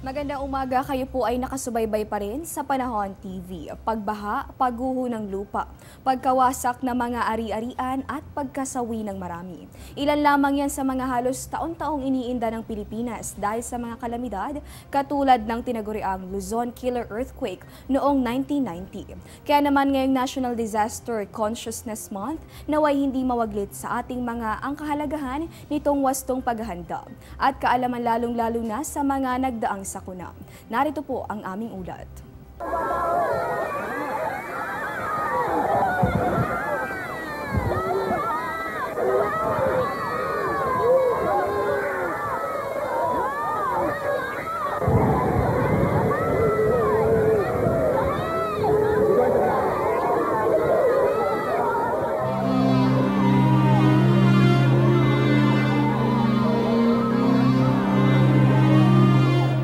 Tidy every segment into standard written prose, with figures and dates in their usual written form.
Magandang umaga, kayo po ay nakasubaybay pa rin sa Panahon TV. Pagbaha, pagguho ng lupa, pagkawasak ng mga ari-arian at pagkasawi ng marami. Ilan lamang yan sa mga halos taon-taong iniinda ng Pilipinas dahil sa mga kalamidad katulad ng tinaguriang Luzon Killer Earthquake noong 1990. Kaya naman ngayong National Disaster Consciousness Month, naway hindi mawaglit sa ating mga ang kahalagahan nitong wastong paghahanda at kaalaman lalong-lalo na sa mga nagdaang sakuna. Narito po ang aming ulat.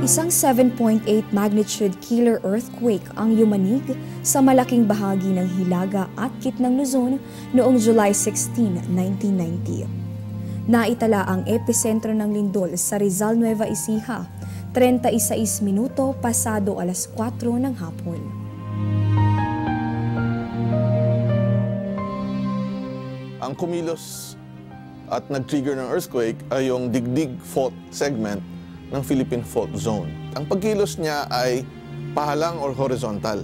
Isang 7.8 magnitude killer earthquake ang yumanig sa malaking bahagi ng Hilaga at Gitnang Luzon noong July 16, 1990. Naitala ang epicentro ng lindol sa Rizal, Nueva Ecija, 36 minuto pasado alas 4 ng hapon. Ang kumilos at nag-trigger ng earthquake ay yung Digdig Fault segment ng Philippine Fault Zone. Ang pagkilos niya ay pahalang or horizontal.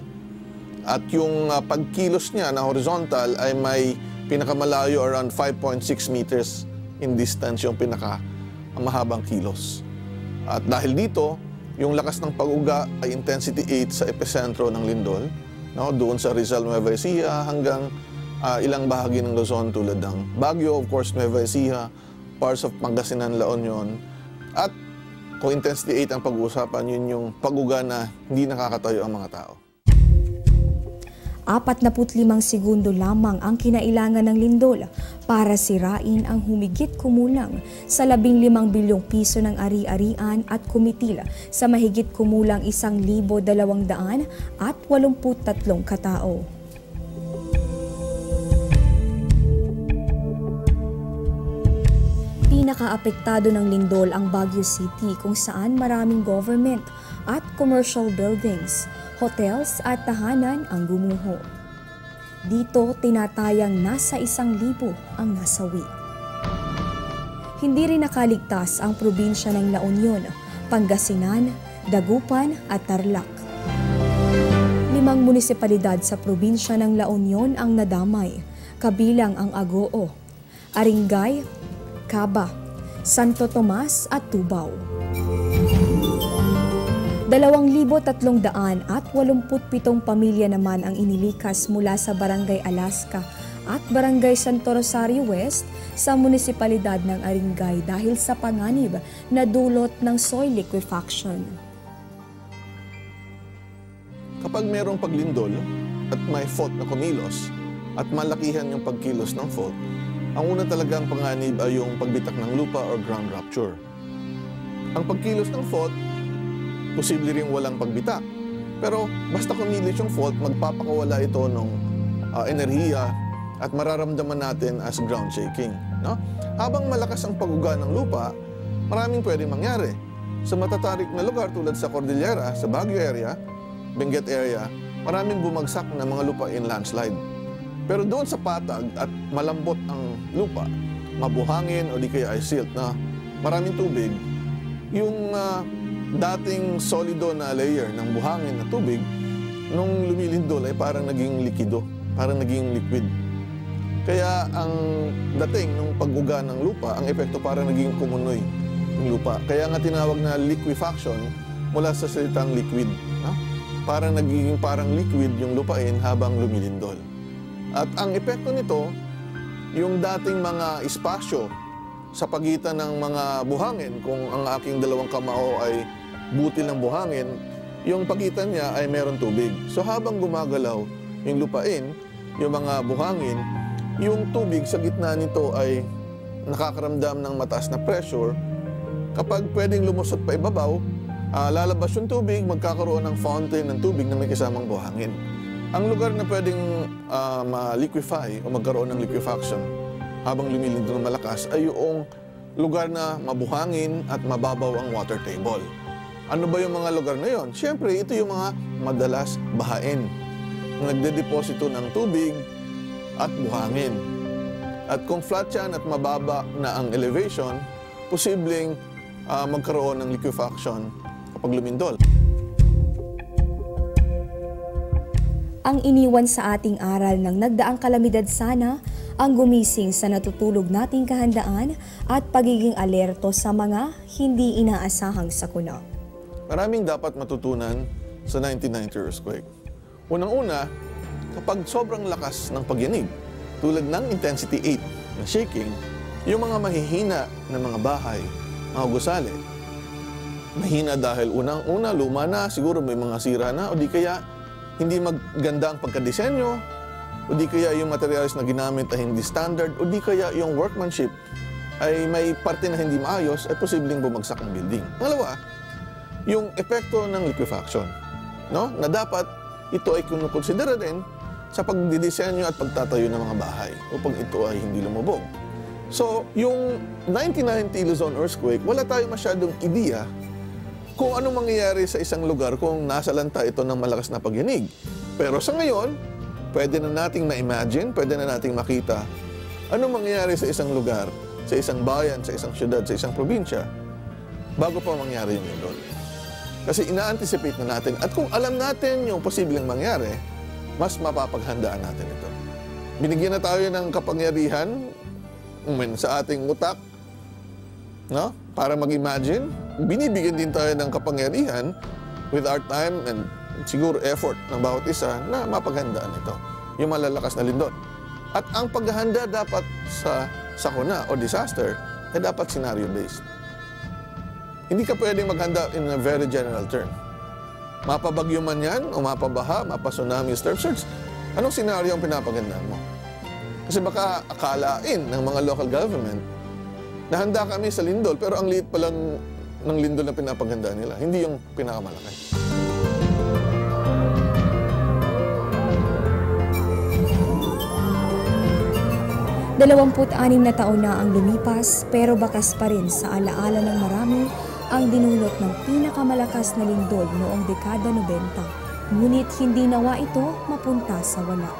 At yung pagkilos niya na horizontal ay may pinakamalayo around 5.6 meters in distance yung pinakamahabang kilos. At dahil dito, yung lakas ng pag-uga ay intensity 8 sa epicentro ng lindol, doon sa Rizal, Nueva Ecija hanggang ilang bahagi ng Luzon tulad ng Baguio, of course, Nueva Ecija, parts of Pangasinan, La Union, at kung intensity 8 ang pag-uusapan, yun yung pag-uga na hindi nakakatayo ang mga tao. 45 segundo lamang ang kinailangan ng lindol para sirain ang humigit kumulang sa 15 bilyong piso ng ari-arian at kumitil sa mahigit kumulang 1,283 katao. Pinakaapektado ng lindol ang Baguio City kung saan maraming government at commercial buildings, hotels at tahanan ang gumuho. Dito tinatayang nasa 1,000 ang nasawi. Hindi rin nakaligtas ang probinsya ng La Union, Pangasinan, Dagupan at Tarlac. 5 munisipalidad sa probinsya ng La Union ang nadamay, kabilang ang Agoo, Aringay, Caba, Santo Tomas at Tubao. 2,387 pamilya naman ang inilikas mula sa Barangay Alaska at Barangay Santo Rosario West sa munisipalidad ng Aringay dahil sa panganib na dulot ng soil liquefaction. Kapag mayroong paglindol at may fault na kumilos at malakihan yung pagkilos ng fault, ang una talagang panganib ay yung pagbitak ng lupa or ground rupture. Ang pagkilos ng fault, posible rin walang pagbitak. Pero basta kumilos yung fault, magpapakawala ito ng enerhiya at mararamdaman natin as ground shaking. Habang malakas ang pag-uga ng lupa, maraming pwedeng mangyari. Sa matatarik na lugar tulad sa Cordillera, sa Baguio area, Benguet area, maraming bumagsak na mga lupa in landslide. Pero doon sa patag at malambot ang lupa, mabuhangin o di kaya ay silt na maraming tubig, yung dating solido na layer ng buhangin na tubig, nung lumilindol ay parang naging likido, parang naging liquid. Kaya ang dating ng pag-uga ng lupa, ang epekto parang naging kumunoy yung lupa. Kaya nga tinawag na liquefaction mula sa salitang liquid. Parang nagiging parang liquid yung lupain habang lumilindol. At ang epekto nito, yung dating mga espasyo sa pagitan ng mga buhangin, kung ang aking dalawang kamao ay butil ng buhangin, yung pagitan niya ay meron tubig. So habang gumagalaw yung lupain, yung mga buhangin, yung tubig sa gitna nito ay nakakaramdam ng mataas na pressure. Kapag pwedeng lumusot pa ibabaw, lalabas yung tubig, magkakaroon ng fountain ng tubig na may kasamang buhangin. Ang lugar na pwedeng ma-liquefy o magkaroon ng liquefaction habang lumilindol ng malakas ay yung lugar na mabuhangin at mababaw ang water table. Ano ba yung mga lugar na yon? Siyempre, ito yung mga madalas bahain. Nagdedeposito ng tubig at buhangin. At kung flat yan at mababa na ang elevation, posibleng magkaroon ng liquefaction kapag lumindol. Ang iniwan sa ating aral ng nagdaang kalamidad sana ang gumising sa natutulog nating kahandaan at pagiging alerto sa mga hindi inaasahang sakuna. Maraming dapat matutunan sa 1990 earthquake. Unang-una, kapag sobrang lakas ng pagyanig, tulad ng intensity 8 na shaking, yung mga mahihina na mga bahay, mga gusali, mahina dahil unang-una, luma na, siguro may mga sira na, o di kaya hindi maganda ang pagkadisenyo, o di kaya yung materials na ginamit ay hindi standard, o di kaya yung workmanship ay may parte na hindi maayos, ay posibleng bumagsak ang building. Pangalawa, yung epekto ng liquefaction, no? Na dapat ito ay kinukonsidera din sa pagdidisenyo at pagtatayo ng mga bahay upang ito ay hindi lumubog. So, yung 1990 Luzon earthquake, wala tayo masyadong ideya kung anong mangyayari sa isang lugar kung nasa lanta ito ng malakas na pagyanig. Pero sa ngayon, pwede na nating ma-imagine, pwede na nating makita anong mangyayari sa isang lugar, sa isang bayan, sa isang syudad, sa isang probinsya, bago pa mangyari yung lindol. Kasi ina-anticipate na natin. At kung alam natin yung posibleng mangyari, mas mapapaghandaan natin ito. Binigyan na tayo ng kapangyarihan sa ating utak, no? Para mag-imagine. Binibigyan din tayo ng kapangyarihan with our time and siguro effort ng bawat isa na mapaghandaan ito. Yung malalakas na lindol. At ang paghahanda dapat sa sakuna o disaster ay dapat scenario-based. Hindi ka pwedeng maghanda in a very general term. Mapabagyo man yan, o mapabaha, mapa-tsunami, storm surge. Anong senaryo ang pinapagandaan mo? Kasi baka akalain ng mga local government na handa kami sa lindol, pero ang liit pa lang ng lindol na pinapagandaan nila, hindi yung pinakamalaki. 26 na taon na ang lumipas pero bakas pa rin sa alaala ng marami ang dinulot ng pinakamalakas na lindol noong dekada 90. Ngunit hindi nawa ito mapunta sa wala.